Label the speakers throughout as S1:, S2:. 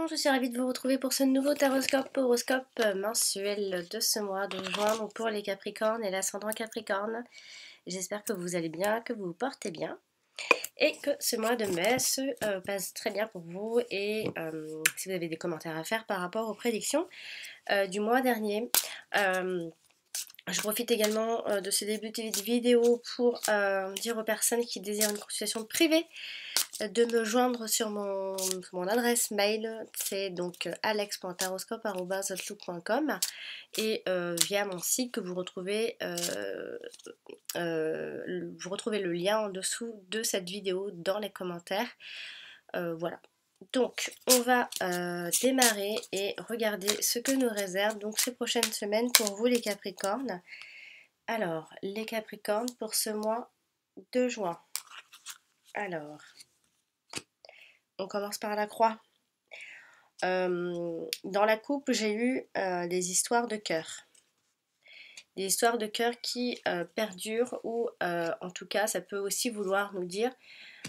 S1: Capricorne, je suis ravie de vous retrouver pour ce nouveau horoscope mensuel de ce mois de juin, donc pour les Capricornes et l'ascendant Capricorne. J'espère que vous allez bien, que vous vous portez bien et que ce mois de mai se passe très bien pour vous. Et si vous avez des commentaires à faire par rapport aux prédictions du mois dernier, je profite également de ce début de vidéo pour dire aux personnes qui désirent une consultation privée de me joindre sur mon adresse mail, c'est donc alex.taroscope@outlook.com, et via mon site que vous retrouvez le lien en dessous de cette vidéo dans les commentaires. Voilà. Donc on va démarrer et regarder ce que nous réserve donc ces prochaines semaines pour vous les Capricornes. Alors les Capricornes pour ce mois de juin. Alors on commence par la croix. Dans la coupe, j'ai eu des histoires de cœur. Des histoires de cœur qui perdurent, ou en tout cas, ça peut aussi vouloir nous dire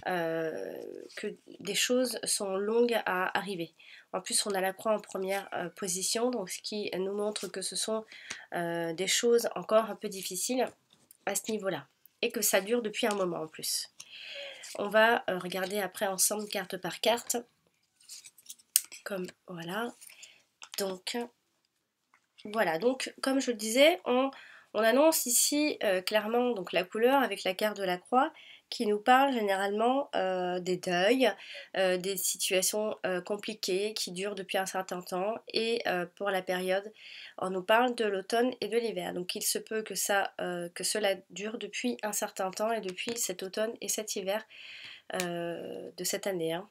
S1: que des choses sont longues à arriver. En plus, on a la croix en première position, donc ce qui nous montre que ce sont des choses encore un peu difficiles à ce niveau-là. Et que ça dure depuis un moment en plus. On va regarder après ensemble carte par carte. Comme voilà. Donc voilà, donc comme je le disais, on annonce ici clairement donc la couleur avec la carte de la croix qui nous parle généralement des deuils, des situations compliquées qui durent depuis un certain temps, et pour la période, on nous parle de l'automne et de l'hiver. Donc il se peut que cela dure depuis un certain temps, et depuis cet automne et cet hiver de cette année, hein.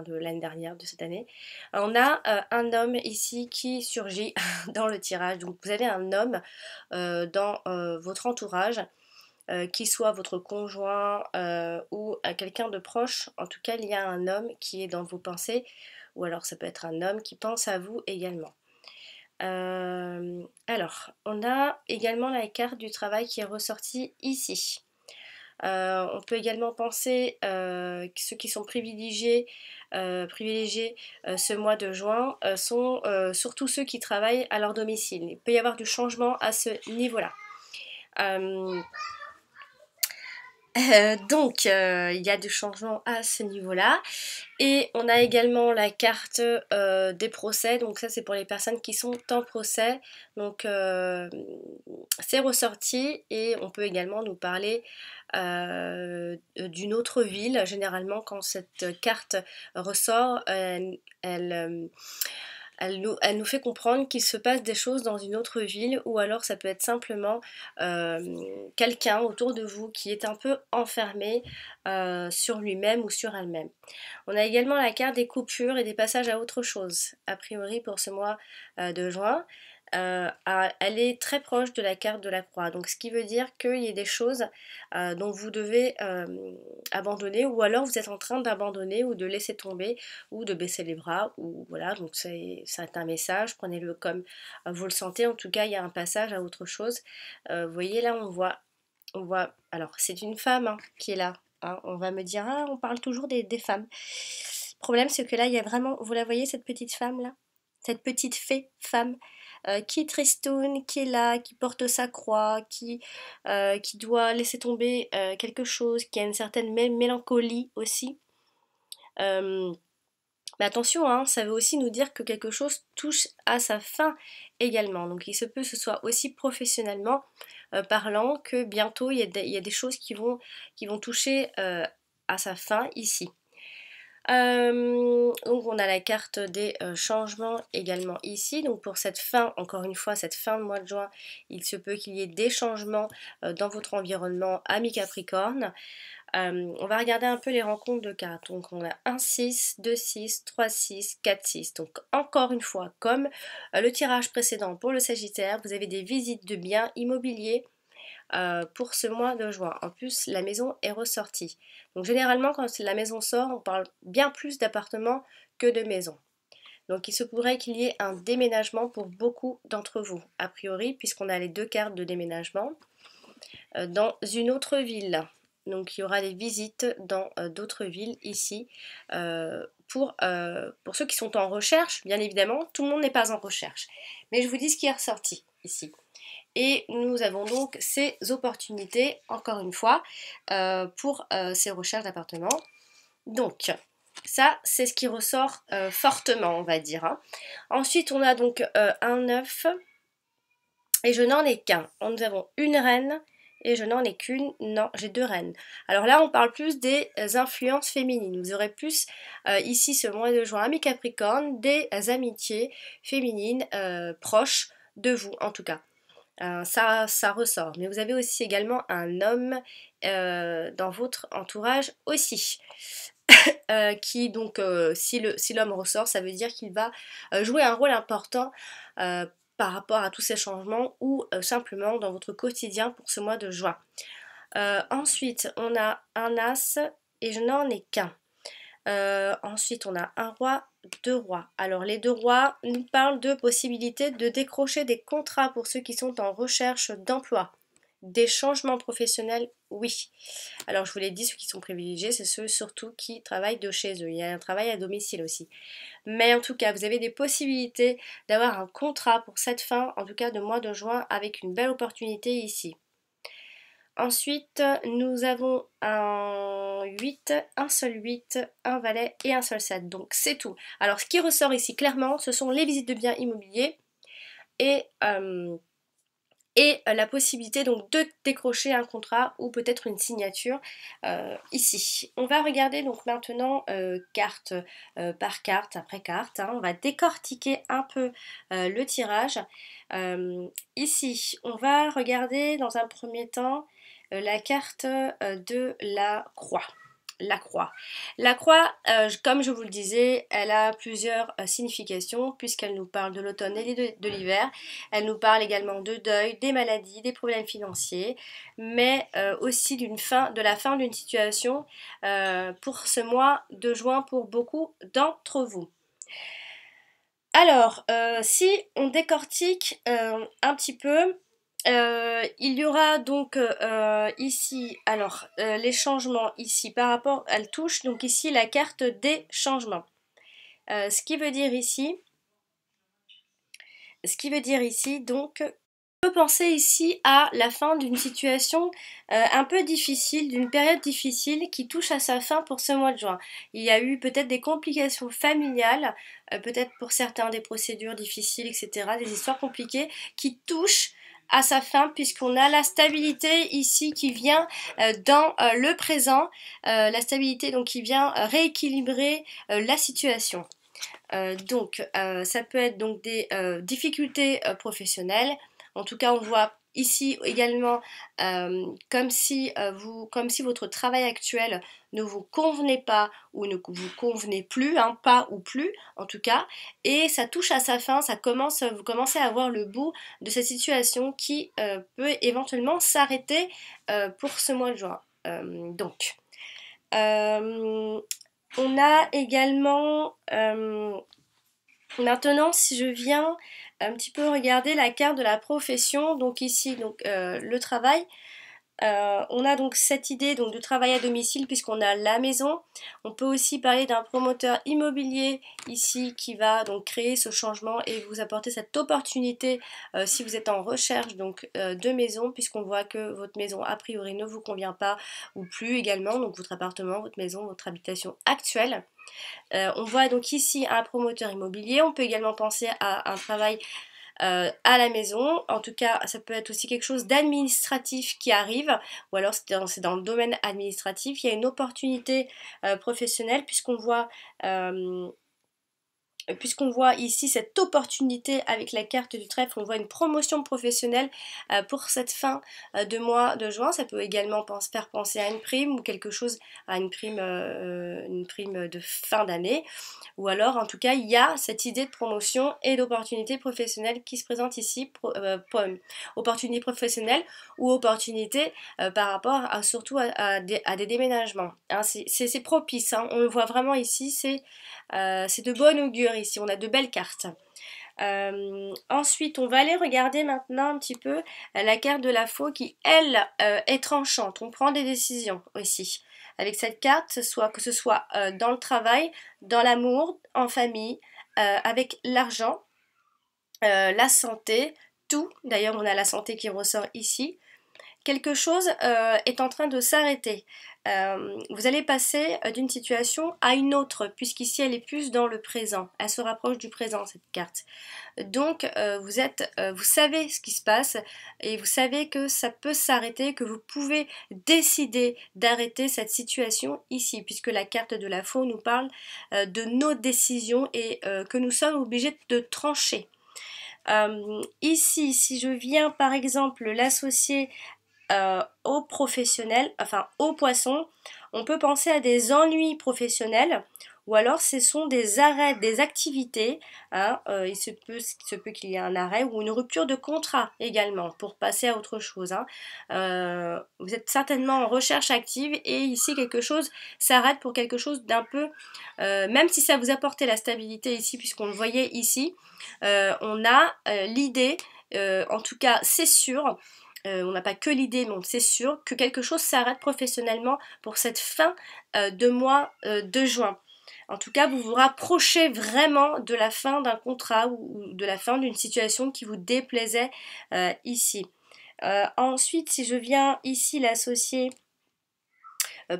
S1: De l'année dernière, de cette année. On a un homme ici qui surgit dans le tirage. Donc vous avez un homme dans votre entourage, qui soit votre conjoint ou quelqu'un de proche. En tout cas, il y a un homme qui est dans vos pensées, ou alors ça peut être un homme qui pense à vous également. Alors, on a également la carte du travail qui est ressortie ici. On peut également penser que ceux qui sont privilégiés ce mois de juin sont surtout ceux qui travaillent à leur domicile. Il peut y avoir du changement à ce niveau-là. Donc il y a du changement à ce niveau-là. Et on a également la carte des procès. Donc ça, c'est pour les personnes qui sont en procès. Donc c'est ressorti, et on peut également nous parler d'une autre ville. Généralement, quand cette carte ressort, elle nous fait comprendre qu'il se passe des choses dans une autre ville, ou alors ça peut être simplement quelqu'un autour de vous qui est un peu enfermé sur lui-même ou sur elle-même. On a également la carte des coupures et des passages à autre chose, a priori pour ce mois de juin. Elle est très proche de la carte de la croix, donc ce qui veut dire qu'il y a des choses dont vous devez abandonner, ou alors vous êtes en train d'abandonner ou de laisser tomber, ou de baisser les bras, ou voilà. Donc c'est un message, prenez-le comme vous le sentez. En tout cas, il y a un passage à autre chose. Vous voyez là, on voit, alors c'est une femme hein, qui est là, hein. On va me dire, ah, on parle toujours des femmes. Le problème, c'est que là, il y a vraiment, vous la voyez, cette petite femme là, cette petite fée femme qui est tristoune, qui est là, qui porte sa croix, qui doit laisser tomber quelque chose, qui a une certaine mélancolie aussi. Mais attention, hein, ça veut aussi nous dire que quelque chose touche à sa fin également. Donc il se peut que ce soit aussi professionnellement parlant, que bientôt il y a des choses qui vont toucher à sa fin ici. Donc on a la carte des changements également ici. Donc pour cette fin, encore une fois, cette fin de mois de juin, il se peut qu'il y ait des changements dans votre environnement, amis Capricorne. On va regarder un peu les rencontres de cartes. Donc on a 1, 6, 2, 6, 3, 6, 4, 6. Donc encore une fois, comme le tirage précédent pour le Sagittaire, vous avez des visites de biens immobiliers pour ce mois de juin. En plus, la maison est ressortie. Donc généralement, quand la maison sort, on parle bien plus d'appartements que de maisons. Donc il se pourrait qu'il y ait un déménagement pour beaucoup d'entre vous, a priori, puisqu'on a les deux cartes de déménagement dans une autre ville. Donc il y aura des visites dans d'autres villes ici pour ceux qui sont en recherche, bien évidemment, tout le monde n'est pas en recherche. Mais je vous dis ce qui est ressorti ici. Et nous avons donc ces opportunités, encore une fois, pour ces recherches d'appartements. Donc, ça, c'est ce qui ressort fortement, on va dire. Hein. Ensuite, on a donc un 9, et je n'en ai qu'un. Nous avons une reine, et je n'en ai qu'une. Non, j'ai 2 reines. Alors là, on parle plus des influences féminines. Vous aurez plus, ici, ce mois de juin, ami Capricorne, des amitiés féminines proches de vous, en tout cas. Ça ressort. Mais vous avez aussi également un homme dans votre entourage aussi. Qui donc, si l'homme ressort, ça veut dire qu'il va jouer un rôle important par rapport à tous ces changements ou simplement dans votre quotidien pour ce mois de juin. Ensuite, on a un as et je n'en ai qu'un. Ensuite, on a un roi, 2 rois. Alors, les 2 rois nous parlent de possibilités de décrocher des contrats pour ceux qui sont en recherche d'emploi. Des changements professionnels, oui. Alors, je vous l'ai dit, ceux qui sont privilégiés, c'est ceux surtout qui travaillent de chez eux. Il y a un travail à domicile aussi. Mais en tout cas, vous avez des possibilités d'avoir un contrat pour cette fin, en tout cas de mois de juin, avec une belle opportunité ici. Ensuite, nous avons un 8, un seul 8, un valet et un seul 7. Donc c'est tout. Alors ce qui ressort ici clairement, ce sont les visites de biens immobiliers et la possibilité donc de décrocher un contrat ou peut-être une signature ici. On va regarder donc maintenant carte par carte après carte. Hein. On va décortiquer un peu le tirage. Ici, on va regarder dans un premier temps la carte de la croix. La croix. La croix, comme je vous le disais, elle a plusieurs significations puisqu'elle nous parle de l'automne et de l'hiver. Elle nous parle également de deuil, des maladies, des problèmes financiers, mais aussi de la fin d'une situation pour ce mois de juin pour beaucoup d'entre vous. Alors, si on décortique un petit peu, il y aura donc ici, alors les changements ici par rapport, elle touche donc ici la carte des changements. Ce qui veut dire ici donc, on peut penser ici à la fin d'une situation un peu difficile, d'une période difficile qui touche à sa fin pour ce mois de juin. Il y a eu peut-être des complications familiales, peut-être pour certains des procédures difficiles, etc., des histoires compliquées qui touchent à sa fin puisqu'on a la stabilité ici qui vient dans le présent, la stabilité donc qui vient rééquilibrer la situation. Donc ça peut être donc des difficultés professionnelles. En tout cas, on voit ici également comme si votre travail actuel ne vous convenait pas ou ne vous convenait plus, hein, pas ou plus en tout cas, et ça touche à sa fin, vous commencez à voir le bout de cette situation qui peut éventuellement s'arrêter pour ce mois de juin. Donc, on a également maintenant, si je viens un petit peu regarder la carte de la profession, donc ici donc le travail, on a donc cette idée donc de travail à domicile puisqu'on a la maison. On peut aussi parler d'un promoteur immobilier ici qui va donc créer ce changement et vous apporter cette opportunité si vous êtes en recherche donc de maison, puisqu'on voit que votre maison a priori ne vous convient pas ou plus également, donc votre appartement, votre maison, votre habitation actuelle. On voit donc ici un promoteur immobilier. On peut également penser à un travail à la maison. En tout cas, ça peut être aussi quelque chose d'administratif qui arrive, ou alors c'est dans le domaine administratif. Il y a une opportunité professionnelle puisqu'on voit ici cette opportunité avec la carte du trèfle, on voit une promotion professionnelle pour cette fin de mois de juin. Ça peut également faire penser à une prime ou quelque chose, à une prime de fin d'année. Ou alors, en tout cas, il y a cette idée de promotion et d'opportunité professionnelle qui se présente ici, opportunité professionnelle ou opportunité par rapport surtout à des déménagements. Hein, c'est propice, hein, on le voit vraiment ici, c'est de bon augure ici, on a de belles cartes. Ensuite, on va aller regarder maintenant un petit peu la carte de la faux qui, elle, est tranchante. On prend des décisions aussi. avec cette carte, que ce soit dans le travail, dans l'amour, en famille, avec l'argent, la santé, tout. D'ailleurs, on a la santé qui ressort ici. Quelque chose est en train de s'arrêter. Vous allez passer d'une situation à une autre, puisqu'ici elle est plus dans le présent. Elle se rapproche du présent, cette carte. Donc vous savez ce qui se passe et vous savez que ça peut s'arrêter, que vous pouvez décider d'arrêter cette situation ici, puisque la carte de la faux nous parle de nos décisions et que nous sommes obligés de trancher. Ici, si je viens par exemple l'associer aux professionnels, enfin aux poissons, on peut penser à des ennuis professionnels ou alors ce sont des arrêts des activités, hein, il se peut qu'il y ait un arrêt ou une rupture de contrat également pour passer à autre chose. Hein. Vous êtes certainement en recherche active et ici quelque chose s'arrête pour quelque chose d'un peu, même si ça vous apportait la stabilité ici puisqu'on le voyait ici, on a l'idée, en tout cas c'est sûr, on n'a pas que l'idée, mais c'est sûr que quelque chose s'arrête professionnellement pour cette fin de mois de juin. En tout cas, vous vous rapprochez vraiment de la fin d'un contrat ou de la fin d'une situation qui vous déplaisait ici. Ensuite, si je viens ici l'associer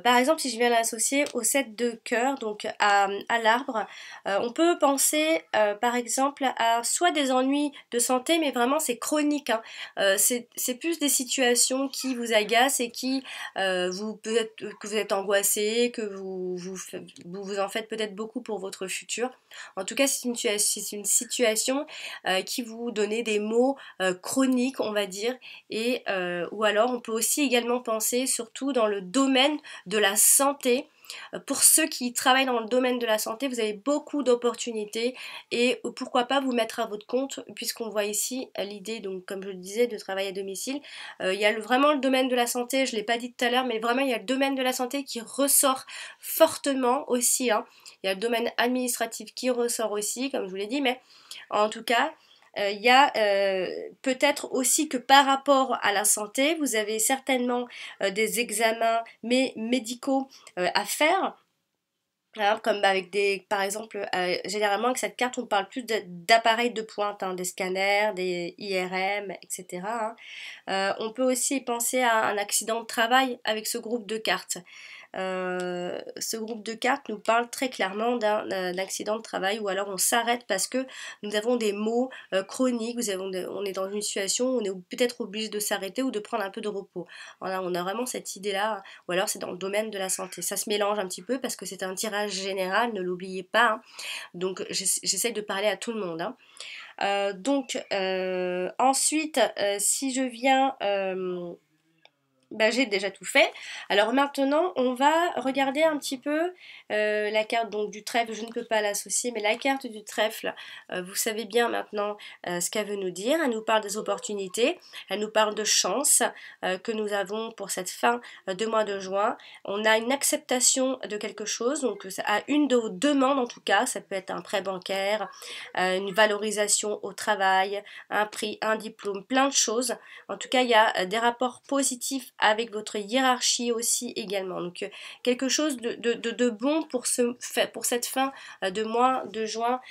S1: par exemple, si je viens l'associer au 7 de cœur, donc à l'arbre, on peut penser par exemple à soit des ennuis de santé, mais vraiment c'est chronique. Hein. C'est plus des situations qui vous agacent et qui que vous êtes angoissé, que vous en faites peut-être beaucoup pour votre futur. En tout cas, c'est une situation qui vous donne des maux chroniques, on va dire, et ou alors on peut aussi également penser surtout dans le domaine de la santé. Pour ceux qui travaillent dans le domaine de la santé, vous avez beaucoup d'opportunités et pourquoi pas vous mettre à votre compte puisqu'on voit ici l'idée, donc comme je le disais, de travail à domicile. Il y a vraiment le domaine de la santé, je ne l'ai pas dit tout à l'heure, mais vraiment il y a le domaine de la santé qui ressort fortement aussi. Hein. Il y a le domaine administratif qui ressort aussi, comme je vous l'ai dit, mais en tout cas, il y a peut-être aussi que par rapport à la santé, vous avez certainement des examens médicaux à faire. Alors, comme avec par exemple, généralement avec cette carte, on parle plus d'appareils de pointe, hein, des scanners, des IRM, etc. Hein. On peut aussi penser à un accident de travail avec ce groupe de cartes. Ce groupe de cartes nous parle très clairement d'un accident de travail ou alors on s'arrête parce que nous avons des maux chroniques, on est dans une situation où on est peut-être obligé de s'arrêter ou de prendre un peu de repos. Voilà, on a vraiment cette idée-là, ou alors c'est dans le domaine de la santé. Ça se mélange un petit peu parce que c'est un tirage général, ne l'oubliez pas. Hein. Donc j'essaye de parler à tout le monde. Hein. Ensuite, si je viens... j'ai déjà tout fait. Alors maintenant, on va regarder un petit peu la carte donc, du trèfle. Je ne peux pas l'associer, mais la carte du trèfle, vous savez bien maintenant ce qu'elle veut nous dire. Elle nous parle des opportunités, elle nous parle de chance que nous avons pour cette fin de mois de juin. On a une acceptation de quelque chose, donc à une de vos demandes en tout cas, ça peut être un prêt bancaire, une valorisation au travail, un prix, un diplôme, plein de choses. En tout cas, il y a des rapports positifs avec votre hiérarchie aussi également. Donc quelque chose de bon pour cette fin de mois de juin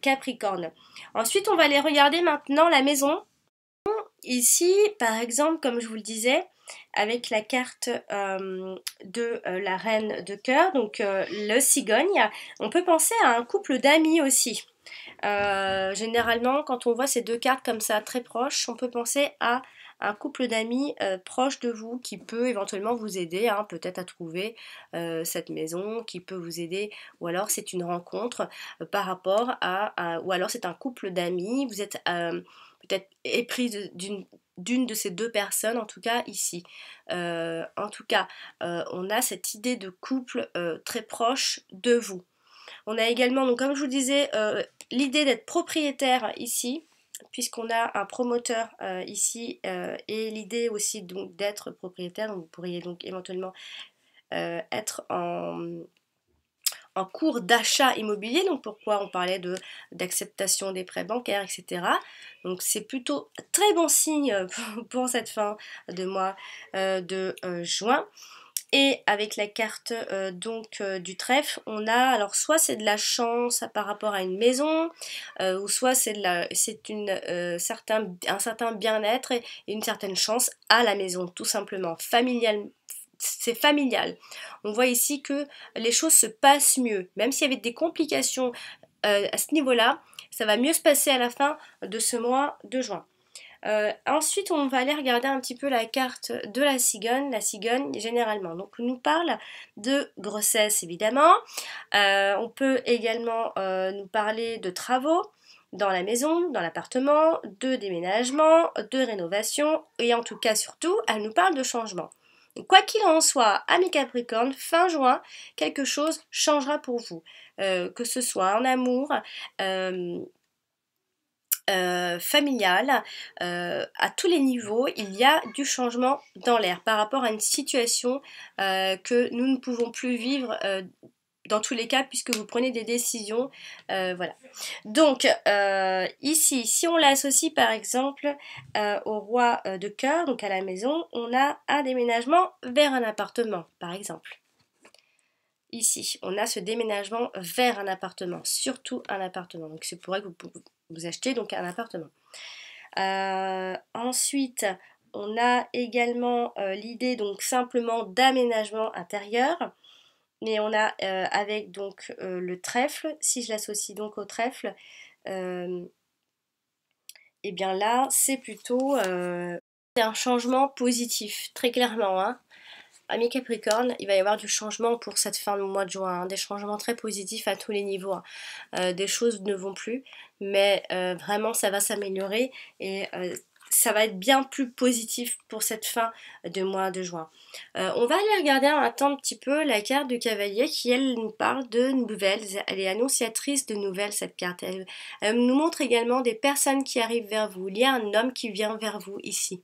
S1: Capricorne. Ensuite, on va aller regarder maintenant la maison. Ici, par exemple, comme je vous le disais, avec la carte de la reine de cœur, donc le cigogne, on peut penser à un couple d'amis aussi. Généralement, quand on voit ces deux cartes comme ça très proches, on peut penser à un couple d'amis proche de vous qui peut éventuellement vous aider, hein, peut-être à trouver cette maison, qui peut vous aider, ou alors c'est une rencontre par rapport ou alors c'est un couple d'amis, vous êtes peut-être éprise d'une de ces deux personnes, en tout cas ici. En tout cas, on a cette idée de couple très proche de vous. On a également, donc comme je vous disais, l'idée d'être propriétaire ici, puisqu'on a un promoteur ici, et l'idée aussi donc d'être propriétaire, donc vous pourriez donc éventuellement être en cours d'achat immobilier, donc pourquoi on parlait d'acceptation des prêts bancaires, etc. Donc c'est plutôt très bon signe pour cette fin de mois de juin. Et avec la carte du trèfle, on a, alors soit c'est de la chance par rapport à une maison, ou soit c'est un certain bien-être et une certaine chance à la maison, tout simplement. C'est familial. On voit ici que les choses se passent mieux, même s'il y avait des complications à ce niveau-là, ça va mieux se passer à la fin de ce mois de juin. Ensuite, on va aller regarder un petit peu la carte de la cigogne. La cigogne, généralement, donc, nous parle de grossesse, évidemment. On peut également nous parler de travaux dans la maison, dans l'appartement, de déménagement, de rénovation, et en tout cas, surtout, elle nous parle de changement. Donc, quoi qu'il en soit, amis Capricorne, fin juin, quelque chose changera pour vous. Que ce soit en amour, familiale, à tous les niveaux, il y a du changement dans l'air par rapport à une situation que nous ne pouvons plus vivre dans tous les cas puisque vous prenez des décisions. Voilà. Donc ici, si on l'associe par exemple au roi de cœur, donc à la maison, on a un déménagement vers un appartement, par exemple. Ici, on a ce déménagement vers un appartement, surtout un appartement. Donc c'est pour ça que vous achetez donc un appartement. Ensuite, on a également l'idée donc simplement d'aménagement intérieur. Mais on a avec donc le trèfle, si je l'associe donc au trèfle, et bien là c'est plutôt un changement positif, très clairement. Hein. Amis Capricorne, il va y avoir du changement pour cette fin de mois de juin, hein, des changements très positifs à tous les niveaux. Hein. Des choses ne vont plus, mais vraiment ça va s'améliorer et ça va être bien plus positif pour cette fin de mois de juin. On va aller regarder un petit peu la carte du cavalier qui elle nous parle de nouvelles, elle est annonciatrice de nouvelles cette carte, elle nous montre également des personnes qui arrivent vers vous, il y a un homme qui vient vers vous ici.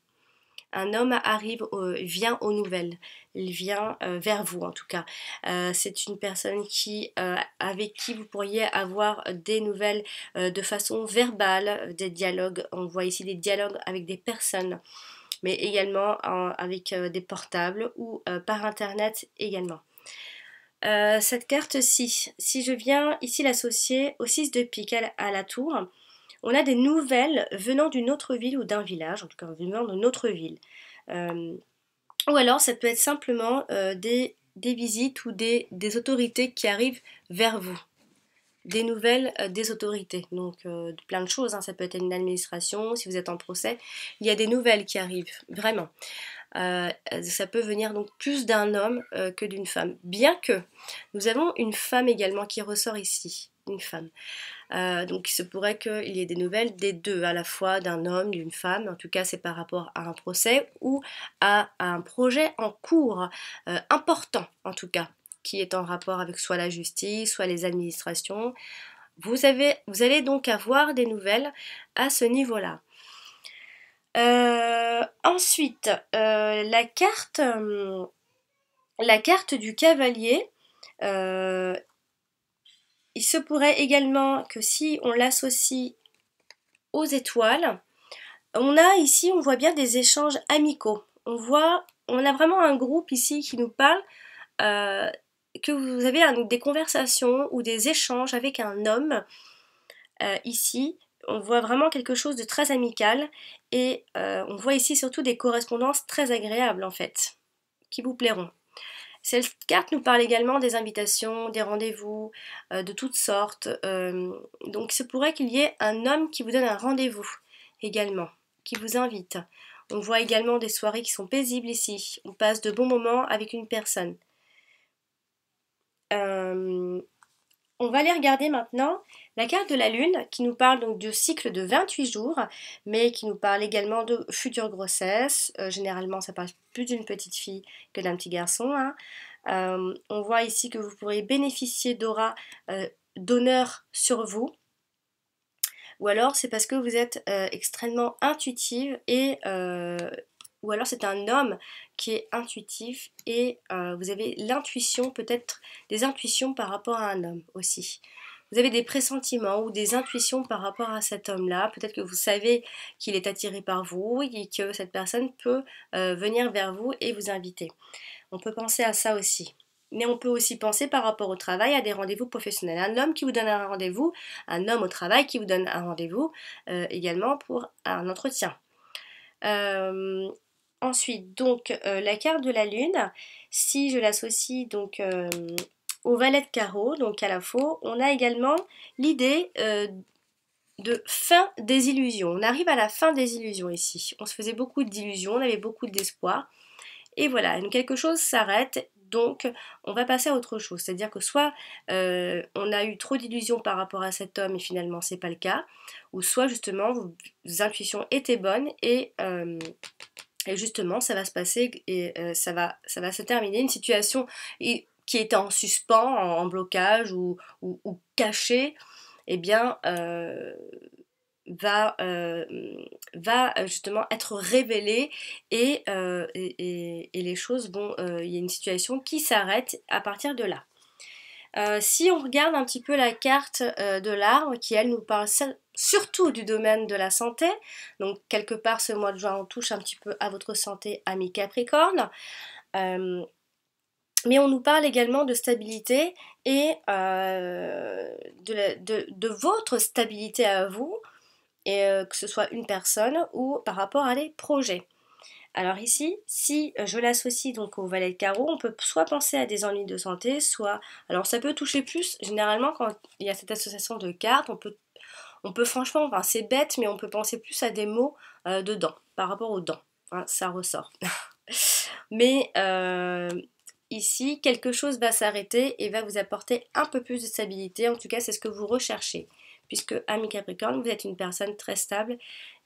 S1: Un homme vient aux nouvelles, il vient vers vous en tout cas. C'est une personne avec qui vous pourriez avoir des nouvelles de façon verbale, des dialogues. On voit ici des dialogues avec des personnes, mais également avec des portables ou par internet également. Cette carte-ci, si je viens ici l'associer au 6 de pique à la tour, on a des nouvelles venant d'une autre ville ou d'un village, en tout cas venant d'une autre ville. Ou alors ça peut être simplement des visites ou des autorités qui arrivent vers vous. Des nouvelles des autorités, donc plein de choses, hein. Ça peut être une administration, si vous êtes en procès, il y a des nouvelles qui arrivent, vraiment. Ça peut venir donc plus d'un homme que d'une femme, bien que nous avons une femme également qui ressort ici, une femme. Donc il se pourrait qu'il y ait des nouvelles des deux, à la fois d'un homme, d'une femme, en tout cas c'est par rapport à un procès ou à un projet en cours, important en tout cas, qui est en rapport avec soit la justice, soit les administrations. Vous allez donc avoir des nouvelles à ce niveau-là. Ensuite, la carte du cavalier, il se pourrait également que si on l'associe aux étoiles, on voit bien des échanges amicaux. On a vraiment un groupe ici qui nous parle que vous avez des conversations ou des échanges avec un homme ici. On voit vraiment quelque chose de très amical et on voit ici surtout des correspondances très agréables en fait, qui vous plairont. Cette carte nous parle également des invitations, des rendez-vous, de toutes sortes. Donc il se pourrait qu'il y ait un homme qui vous donne un rendez-vous également, qui vous invite. On voit également des soirées qui sont paisibles ici. On passe de bons moments avec une personne. On va aller regarder maintenant la carte de la Lune qui nous parle donc de cycle de 28 jours, mais qui nous parle également de future grossesse. Généralement, ça parle plus d'une petite fille que d'un petit garçon. Hein. On voit ici que vous pourrez bénéficier d'aura d'honneur sur vous. Ou alors c'est parce que vous êtes extrêmement intuitive ou alors c'est un homme qui est intuitif et vous avez l'intuition, peut-être des intuitions par rapport à un homme aussi. Vous avez des pressentiments ou des intuitions par rapport à cet homme-là. Peut-être que vous savez qu'il est attiré par vous et que cette personne peut venir vers vous et vous inviter. On peut penser à ça aussi. Mais on peut aussi penser par rapport au travail à des rendez-vous professionnels. Un homme qui vous donne un rendez-vous, un homme au travail qui vous donne un rendez-vous également pour un entretien. Ensuite, donc la carte de la lune, si je l'associe donc au valet de carreau, donc à la faux, on a également l'idée de fin des illusions. On arrive à la fin des illusions ici. On se faisait beaucoup d'illusions, on avait beaucoup d'espoir. Et voilà, donc quelque chose s'arrête, donc on va passer à autre chose. C'est-à-dire que soit on a eu trop d'illusions par rapport à cet homme et finalement c'est pas le cas, ou soit justement vos intuitions étaient bonnes et justement ça va se passer et ça va se terminer. Une situation qui était en suspens, en blocage ou cachée, eh bien va justement être révélée et les choses vont, il y a une situation qui s'arrête à partir de là. Si on regarde un petit peu la carte de l'arbre qui elle nous parle surtout du domaine de la santé, donc quelque part ce mois de juin on touche un petit peu à votre santé ami Capricorne, mais on nous parle également de stabilité et de votre stabilité à vous, et que ce soit une personne ou par rapport à des projets. Alors ici, si je l'associe donc au valet de carreau, on peut soit penser à des ennuis de santé, soit... Alors ça peut toucher plus, généralement quand il y a cette association de cartes, on peut franchement, enfin c'est bête, mais on peut penser plus à des mots de dents, par rapport aux dents. Enfin, ça ressort. Mais ici, quelque chose va s'arrêter et va vous apporter un peu plus de stabilité. En tout cas, c'est ce que vous recherchez. Puisque, ami Capricorne, vous êtes une personne très stable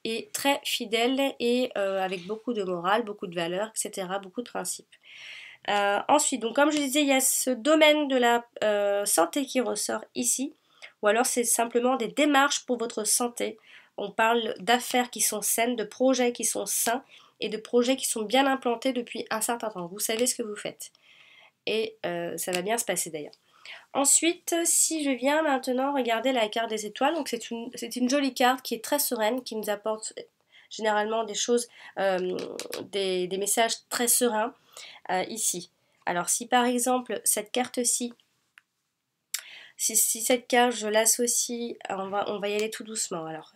S1: et très fidèle et avec beaucoup de morale, beaucoup de valeurs, etc., beaucoup de principes. Ensuite, donc comme je disais, il y a ce domaine de la santé qui ressort ici, ou alors c'est simplement des démarches pour votre santé. On parle d'affaires qui sont saines, de projets qui sont sains et de projets qui sont bien implantés depuis un certain temps. Vous savez ce que vous faites. Et ça va bien se passer d'ailleurs. Ensuite, si je viens maintenant regarder la carte des étoiles, donc c'est une jolie carte qui est très sereine, qui nous apporte généralement des choses, des messages très sereins ici. Alors si par exemple cette carte-ci, si cette carte je l'associe, on va y aller tout doucement alors.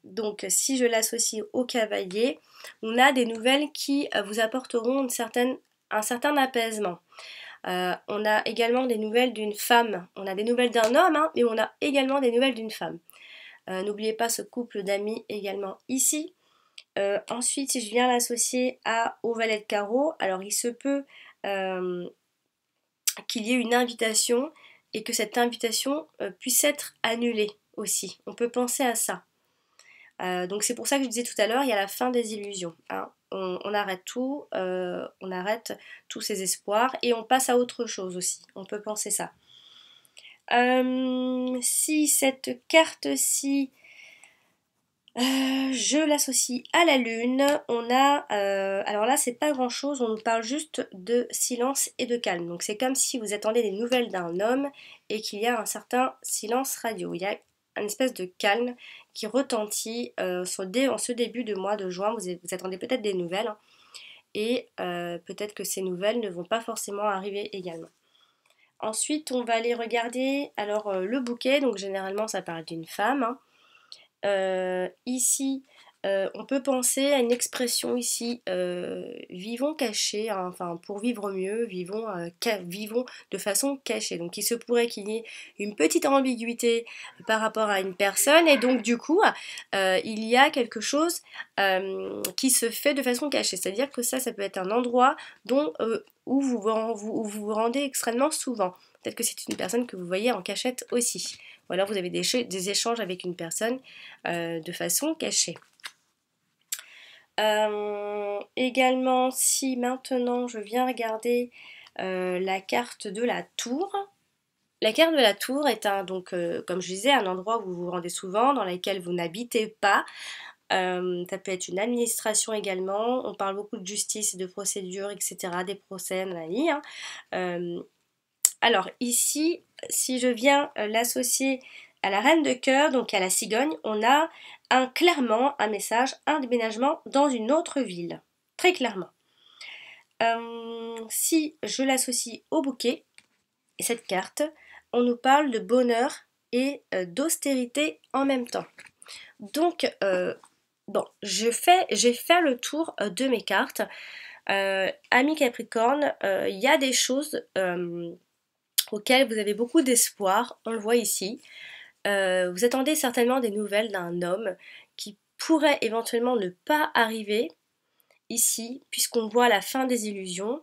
S1: Donc si je l'associe au cavalier, on a des nouvelles qui vous apporteront un certain apaisement. On a également des nouvelles d'une femme. On a des nouvelles d'un homme, hein, mais on a également des nouvelles d'une femme. N'oubliez pas ce couple d'amis également ici. Ensuite, si je viens l'associer au valet de carreau, alors il se peut qu'il y ait une invitation et que cette invitation puisse être annulée aussi. On peut penser à ça. Donc c'est pour ça que je disais tout à l'heure, il y a la fin des illusions. Hein. On arrête tout, on arrête tous ces espoirs et on passe à autre chose aussi. On peut penser ça. Si cette carte-ci, je l'associe à la lune, on a... alors là, c'est pas grand-chose, on nous parle juste de silence et de calme. Donc c'est comme si vous attendiez des nouvelles d'un homme et qu'il y a un certain silence radio. Il y a une espèce de calme qui retentit en ce début de mois de juin. Vous attendez peut-être des nouvelles, hein, et peut-être que ces nouvelles ne vont pas forcément arriver également. Ensuite, on va aller regarder alors le bouquet. Donc généralement, ça parle d'une femme, hein. Ici, on peut penser à une expression ici, vivons cachés, hein, enfin pour vivre mieux, vivons de façon cachée. Donc il se pourrait qu'il y ait une petite ambiguïté par rapport à une personne et donc du coup, il y a quelque chose qui se fait de façon cachée. C'est-à-dire que ça peut être un endroit où vous vous rendez extrêmement souvent. Peut-être que c'est une personne que vous voyez en cachette aussi. Ou alors vous avez des échanges avec une personne de façon cachée. Également, si maintenant je viens regarder la carte de la tour. La carte de la tour est donc, comme je disais, un endroit où vous vous rendez souvent, dans lequel vous n'habitez pas. Ça peut être une administration également. On parle beaucoup de justice et de procédure, etc. Des procès, nanani, hein. Alors ici, si je viens l'associer à la reine de cœur, donc à la cigogne, on a clairement un message, un déménagement dans une autre ville. Très clairement. si je l'associe au bouquet, et cette carte, on nous parle de bonheur et d'austérité en même temps. Donc, bon, j'ai fait le tour de mes cartes. Amis Capricorne, il y a des choses auxquelles vous avez beaucoup d'espoir, on le voit ici. Vous attendez certainement des nouvelles d'un homme qui pourrait éventuellement ne pas arriver ici, puisqu'on voit la fin des illusions.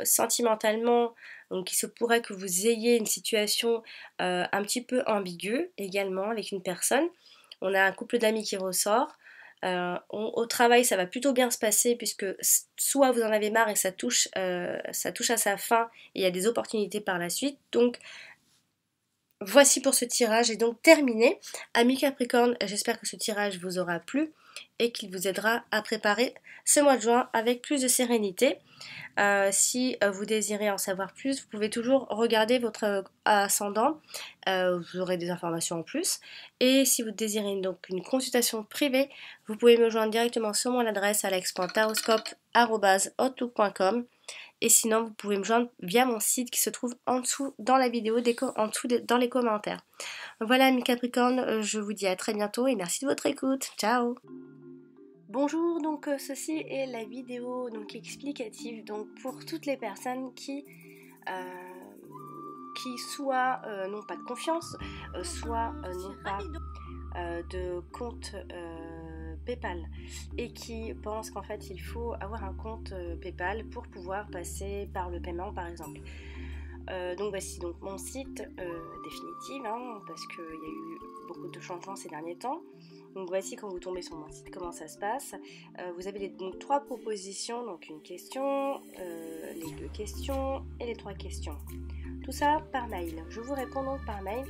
S1: Sentimentalement, donc il se pourrait que vous ayez une situation un petit peu ambiguë également avec une personne. On a un couple d'amis qui ressort. Au travail, ça va plutôt bien se passer puisque soit vous en avez marre et ça touche à sa fin et il y a des opportunités par la suite. Donc voici pour ce tirage est donc terminé. Amis Capricorne, j'espère que ce tirage vous aura plu et qu'il vous aidera à préparer ce mois de juin avec plus de sérénité. Si vous désirez en savoir plus, vous pouvez toujours regarder votre ascendant, vous aurez des informations en plus. Et si vous désirez donc une consultation privée, vous pouvez me joindre directement sur mon adresse alex.taroscope@outlook.com. Et sinon, vous pouvez me joindre via mon site qui se trouve en dessous dans la vidéo, en dessous dans les commentaires. Voilà, mes Capricornes, je vous dis à très bientôt et merci de votre écoute. Ciao! Bonjour, donc ceci est la vidéo donc explicative donc pour toutes les personnes qui soit n'ont pas de confiance, soit n'ont pas de compte PayPal et qui pensent qu'en fait il faut avoir un compte PayPal pour pouvoir passer par le paiement par exemple. Donc voici donc mon site définitif parce qu'il y a eu beaucoup de changements ces derniers temps. Donc voici quand vous tombez sur mon site comment ça se passe. Vous avez donc 3 propositions, donc une question, les 2 questions et les 3 questions. Tout ça par mail. Je vous réponds donc par mail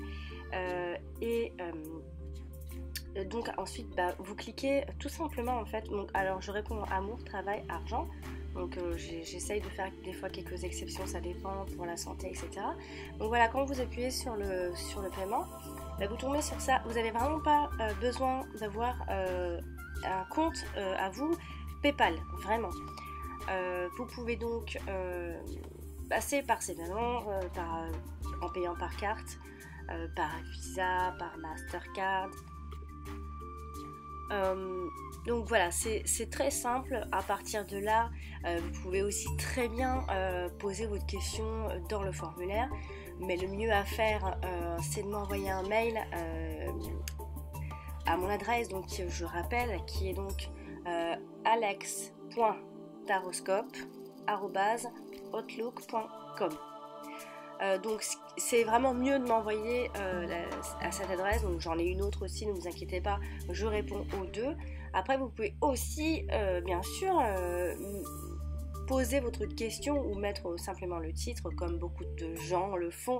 S1: donc ensuite vous cliquez tout simplement en fait. Donc, alors je réponds amour, travail, argent. Donc j'essaye de faire des fois quelques exceptions, ça dépend pour la santé, etc. Donc voilà, quand vous appuyez sur le paiement, vous tombez sur ça. Vous n'avez vraiment pas besoin d'avoir un compte à vous PayPal, vraiment. Vous pouvez donc passer par ces paiements en payant par carte, par Visa, par Mastercard. Donc voilà, c'est très simple. À partir de là, vous pouvez aussi très bien poser votre question dans le formulaire, mais le mieux à faire c'est de m'envoyer un mail à mon adresse, donc je rappelle, qui est donc alex.taroscope@outlook.com. Donc c'est vraiment mieux de m'envoyer à cette adresse. Donc j'en ai une autre aussi, ne vous inquiétez pas, je réponds aux 2. Après vous pouvez aussi bien sûr poser votre question ou mettre simplement le titre comme beaucoup de gens le font.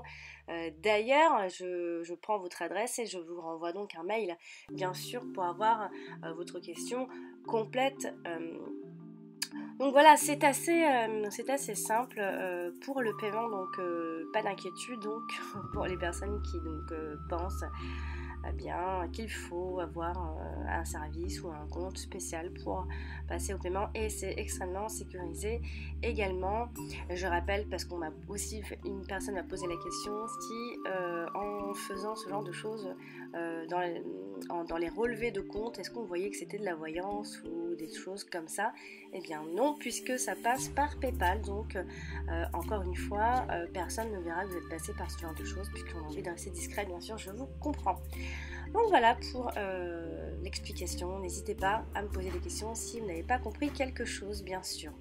S1: D'ailleurs je prends votre adresse et je vous renvoie donc un mail bien sûr pour avoir votre question complète. Donc voilà, c'est assez simple pour le paiement, donc pas d'inquiétude donc pour les personnes qui donc pensent bien qu'il faut avoir un service ou un compte spécial pour passer au paiement, et c'est extrêmement sécurisé également. Je rappelle parce qu'on m'a aussi une personne m'a posé la question si en faisant ce genre de choses dans les relevés de compte, est-ce qu'on voyait que c'était de la voyance ou des choses comme ça. Eh bien non, puisque ça passe par PayPal, donc encore une fois personne ne verra que vous êtes passé par ce genre de choses, puisqu'on a envie de rester discret, bien sûr, je vous comprends. Donc voilà pour l'explication. N'hésitez pas à me poser des questions si vous n'avez pas compris quelque chose, bien sûr.